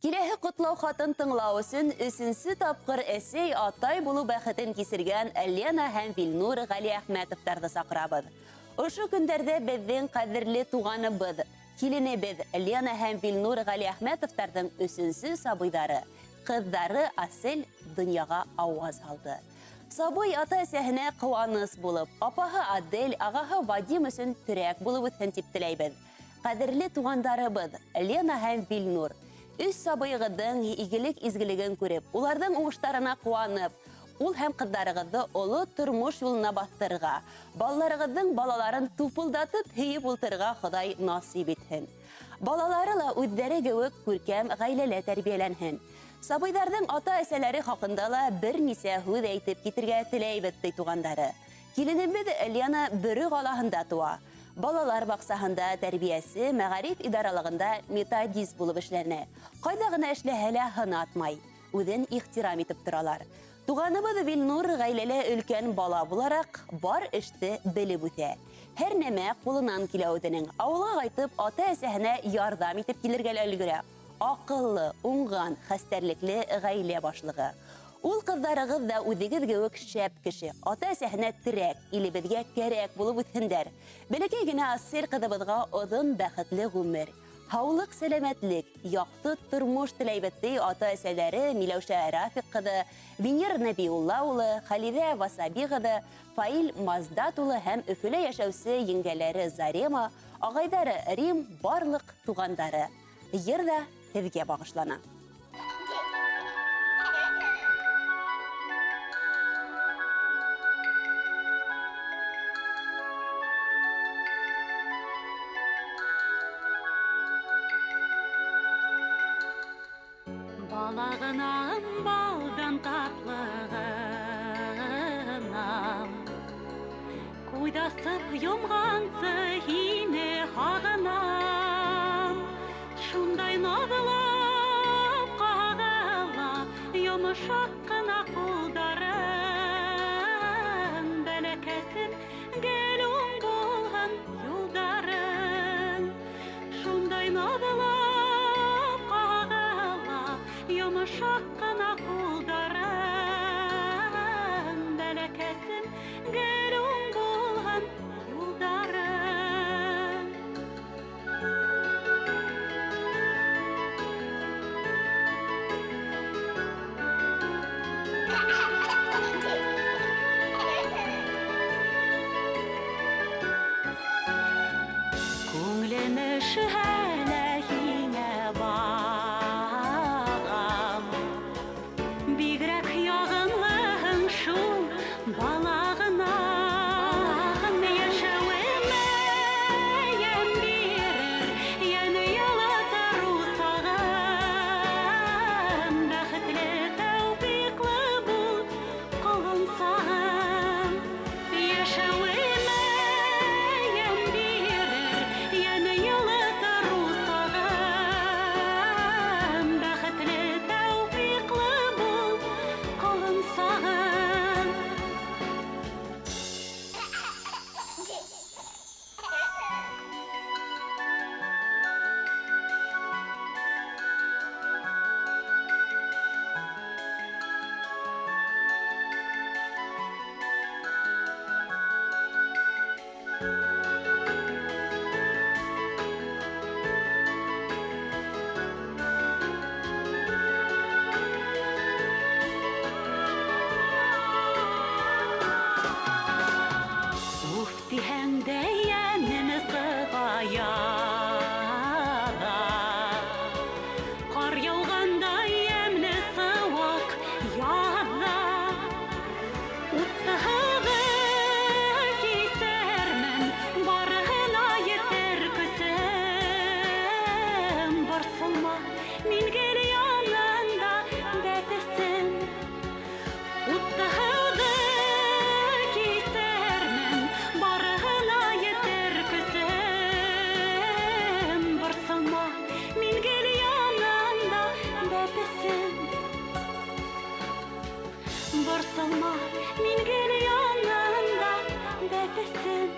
Киләһе котлау хатын тыңлау өчен 3нче тапкыр әсәй атай булу бәхетен кисергән Лена һәм Вилнур Галиәхмәтовтарны сакырабыз. Ошо көндәрдә безнең кадерле туганыбыз, киленебез Лена һәм Вилнур Галиәхмәтовтарның 3нче сабыйдары, кызлары Асел дөньяга аваз алды. Сабый ата-әсәһенә куаныс булып, апаһы Адель, агаһы Вадим өчен терәк булып үтһен дип теләйбез. Кадерле тугандарыбыз Лена һәм Вилнур, үз сабыйгызның игелек изгелеген күреп, уларның уңыштарына куанып, ул һәм кызларыгызны олы тормыш юлына бастырырга, балаларыгызның балаларын тупылдатып һөеп ултырырга Ходай насип итһен. Балалары ла үздәре кебек күркәм гаиләлә тәрбияләнһен. Сабыйдарның ата-әсәләре хакында ла берничә һүз әйтеп китергә теләйбез ди тугандары. Киленебез Лена Бөрү калаһында туа. Балалар баксаһында тәрбиясе, мәгариф идаралыгында методист булып эшләнә. Кайда гына эшләһәләр хынатмай, үзен ихтирам итеп торалар. Туганыбыз Вилнур гаиләле өлкән бала буларак бар эште белеп үтә. Һәр нәмә кулынан килә үзенең. Авылга кайтып, ата-әсәһенә ярдәм итеп килергә өлгерә. Акыллы, уңган, хәстәрлекле гаилә башлыгы. Ул кызларыгыз да үҙегеҙ кеүек шәп кеше, ата-әсәһенә терәк, илебеҙгә кәрәк булып үтһендәр. Бәләкәй генә Асел кыҙыбыҙға оҙон бәхетле ғүмер, һаулык, сәләмәтлек, яҡты тормош теләйбеҙ ди ата-әсәләре Миләүшә Рафиҡ ҡыҙы, Венер Нәбиулла улы, Халиҙә Васаби ҡыҙы, Фаил Маздат улы һәм Өфөлә йәшәүсе еңгәләре Зарема, ағайҙары Рим, барлыҡ туғандары. Йыр ҙа һеҙгә бағышлана. Балағынан балдан татлығынан Куйдасып йомғансы һине һағынам Шундай наҙлап ҡағыла йомшаҡ ҡына ҡулдарың Бәләкәсем гел-уң булһын юлдарың Шундай наҙлап ҡағыла йомшаҡ ҡына ҡулдарың Бәләкәсем гел-уң булһын юлдарың Күңлеме шәһәлә һиңә бағам Бигрәк яғынлыһың шул балағына Йәшәүемә йән бирер, йәне ялатыр усағым Бәхетле тәүфиҡлы бул ҡолонсағым Йәшәүемә йән бирер, йәне ялатыр усағым Бәхетле тәүфиҡлы бул ҡолонсағым Уф тиһәң дә йәнем сығаяға Ҡар яуғанда йәмле сыуыҡ яҙҙа Утты-һыҙы кисәрмен, барыһына етер көсөм Борсолма, мин гел янында бәтәсем Утты-һыҙы кисәрмен, барыһына етер көсөм Борсолма, мин гел янында бәтәсем Борсолма, мин гел янында бәтәсем